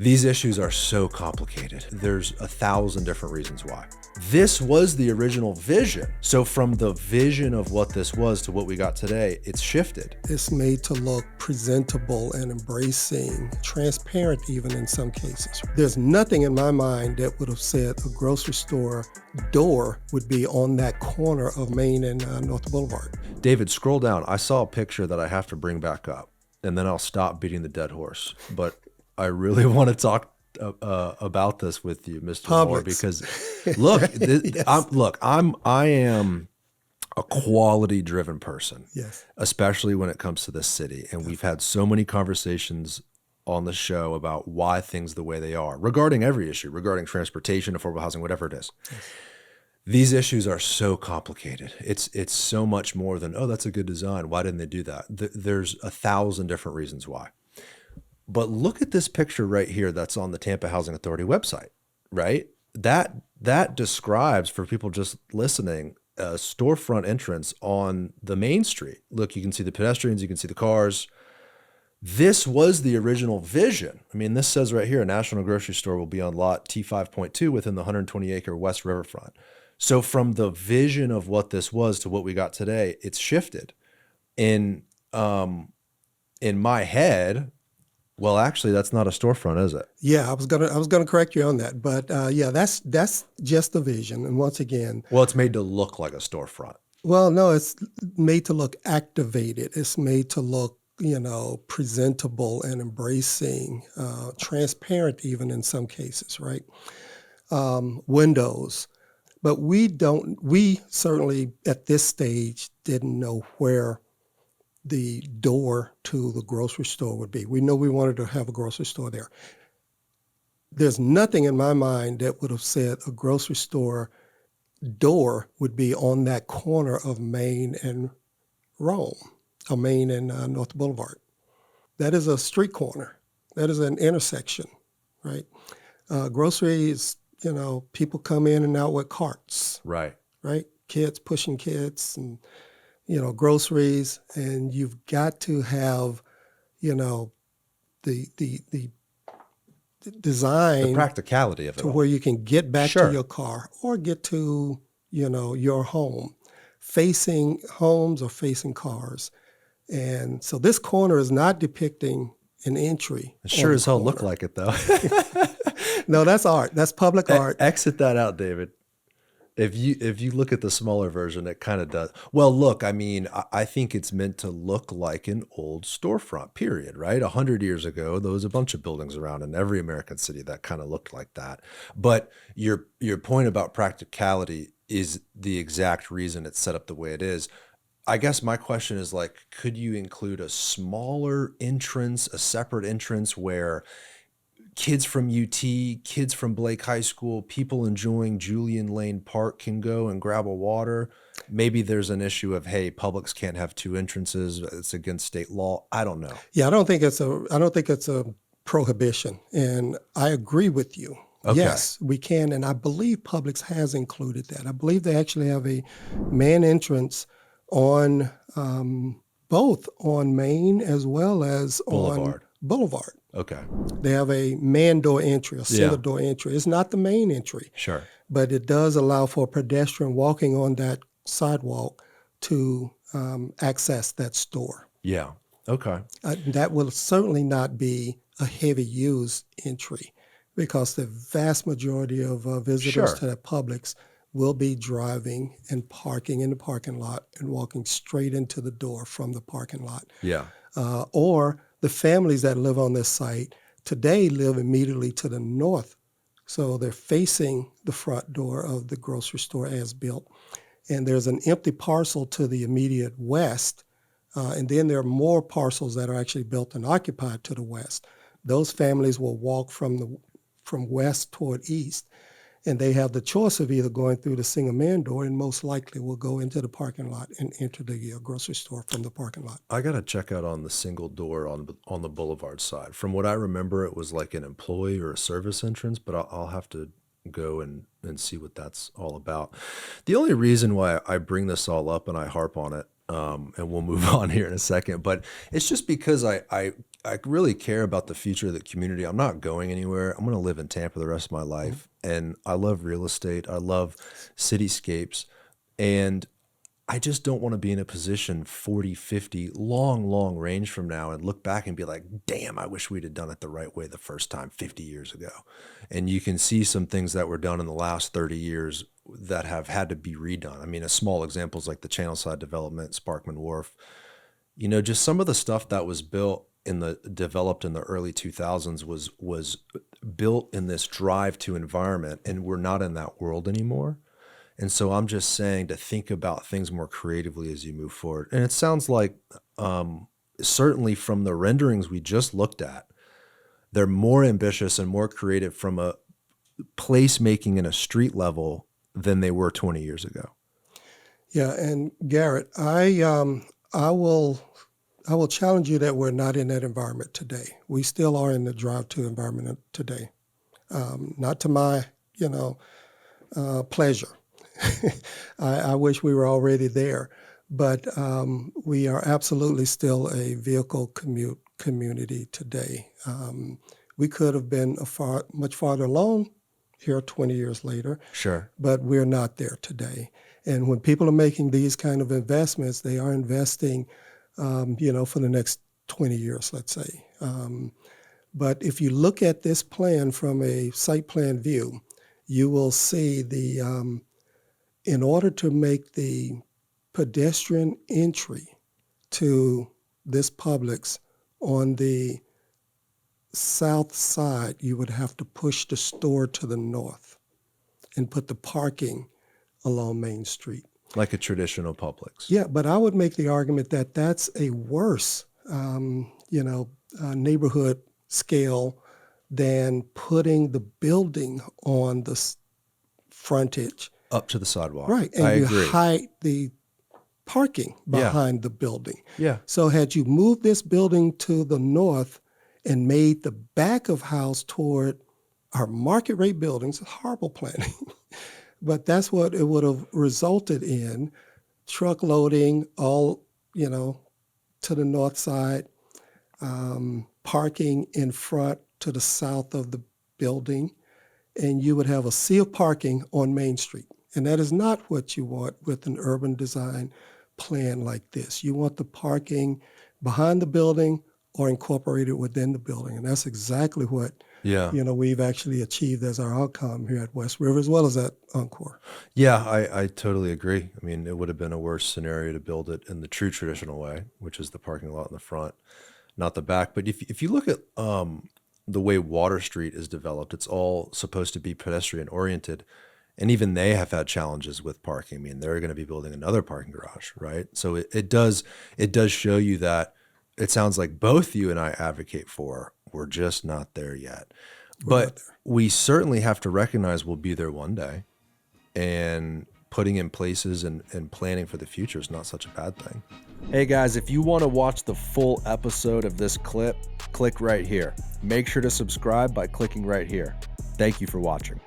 These issues are so complicated. There's 1,000 different reasons why. This was the original vision. So from the vision of what this was to what we got today, it's shifted. It's made to look presentable and embracing, transparent even in some cases. There's nothing in my mind that would have said a grocery store door would be on that corner of Main and North Boulevard. David, scroll down. I saw a picture that I have to bring back up, and then I'll stop beating the dead horse. But I really want to talk about this with you, Mr. Publix. Moore, because look, Yes. I am a quality driven person, Yes. especially when it comes to this city. And we've had so many conversations on the show about why things the way they are regarding every issue, regarding transportation, affordable housing, whatever it is. Yes. These issues are so complicated. It's so much more than, oh, that's a good design. Why didn't they do that? There's 1,000 different reasons why. But look at this picture right here that's on the Tampa Housing Authority website, right? That describes, for people just listening, a storefront entrance on the main street. Look, you can see the pedestrians, you can see the cars. This was the original vision. I mean, this says right here, a national grocery store will be on lot T5.2 within the 120-acre West Riverfront. So from the vision of what this was to what we got today, it's shifted. In my head, well, actually, that's not a storefront, is it? Yeah, I was gonna correct you on that, but yeah, that's just the vision. And once again, Well, it's made to look like a storefront. well, no, it's made to look activated. It's made to look, presentable and embracing, transparent even in some cases, right? Windows. But we certainly at this stage didn't know where the door to the grocery store would be. We know we wanted to have a grocery store there. There's nothing in my mind that would have said a grocery store door would be on that corner of Main and Rome, or Main and North Boulevard. That is a street corner. That is an intersection, right? Groceries, people come in and out with carts, Right. right? Kids pushing kids and, groceries. And you've got to have, the design The practicality of it to all. where you can get back Sure. to your car or get to, your home, facing homes or facing cars. And so this corner is not depicting an entry. It sure on as the hell look corner. like it, though. No, that's art. That's public art. Exit that out, David. If you look at the smaller version, it kind of does. Well, look, I mean, I think it's meant to look like an old storefront, period, right? 100 years ago, there was a bunch of buildings around in every American city that kind of looked like that. But your point about practicality is the exact reason it's set up the way it is. I guess my question is, like, could you include a smaller entrance, a separate entrance where kids from UT, kids from Blake High School, people enjoying Julian Lane Park can go and grab a water? Maybe there's an issue of, hey, Publix can't have two entrances. It's against state law. I don't know. Yeah, I don't think it's a prohibition. And I agree with you. Okay. Yes, we can. And I believe Publix has included that. I believe they actually have a man entrance on both on Main as well as Boulevard. on Boulevard. Okay. They have a man door entry, a single Yeah. door entry. It's not the main entry, Sure. but it does allow for a pedestrian walking on that sidewalk to access that store. Yeah. Okay. That will certainly not be a heavy use entry because the vast majority of visitors Sure. to that Publix will be driving and parking in the parking lot and walking straight into the door from the parking lot. Yeah. Or the families that live on this site today live immediately to the north. So they're facing the front door of the grocery store as built. And there's an empty parcel to the immediate west. And then there are more parcels that are actually built and occupied to the west. Those families will walk from west toward east. And they have the choice of either going through the single man door and most likely will go into the parking lot and enter the grocery store from the parking lot. I got to check out on the single door on the Boulevard side. From what I remember, it was like an employee or a service entrance, but I'll have to go and see what that's all about. The only reason why I bring this all up and I harp on it and we'll move on here in a second. But it's just because I really care about the future of the community. I'm not going anywhere. I'm going to live in Tampa the rest of my life. And I love real estate. I love cityscapes. And I just don't want to be in a position 40, 50, long range from now and look back and be like, damn, I wish we'd have done it the right way the first time 50 years ago. And you can see some things that were done in the last 30 years that have had to be redone. I mean, a small example is like the Channelside development, Sparkman Wharf, just some of the stuff that was developed in the early 2000s was built in this drive to environment, and we're not in that world anymore. And so I'm just saying to think about things more creatively as you move forward. And it sounds like, certainly from the renderings we just looked at, they're more ambitious and more creative from a placemaking and a street level than they were 20 years ago. Yeah, and Garrett, I will challenge you that we're not in that environment today. We still are in the drive-to environment today, not to my pleasure. I wish we were already there, but we are absolutely still a vehicle commute community today. We could have been much farther along here 20 years later. Sure. But we're not there today. And when people are making these kind of investments, they are investing, for the next 20 years, let's say. But if you look at this plan from a site plan view, you will see in order to make the pedestrian entry to this Publix on the south side, you would have to push the store to the north and put the parking along Main Street. Like a traditional Publix. Yeah, but I would make the argument that that's a worse, neighborhood scale than putting the building on the frontage. Up to the sidewalk. Right, and I you agree. hide the parking behind the building. Yeah. So had you moved this building to the north and made the back of house toward our market rate buildings, horrible planning, but that's what it would have resulted in, truck loading all, to the north side, parking in front to the south of the building, and you would have a sea of parking on Main Street. And that is not what you want with an urban design plan like this. You want the parking behind the building or incorporated within the building. And that's exactly what we've actually achieved as our outcome here at West River, as well as at Encore. Yeah, I totally agree. I mean, it would have been a worse scenario to build it in the true traditional way, which is the parking lot in the front, not the back. But if you look at the way Water Street is developed, it's all supposed to be pedestrian oriented. And even they have had challenges with parking. I mean, they're going to be building another parking garage, right? So it does show you that it sounds like both you and I advocate for. We're just not there yet. But we certainly have to recognize we'll be there one day. And putting in places and planning for the future is not such a bad thing. Hey guys, if you want to watch the full episode of this clip, click right here. Make sure to subscribe by clicking right here. Thank you for watching.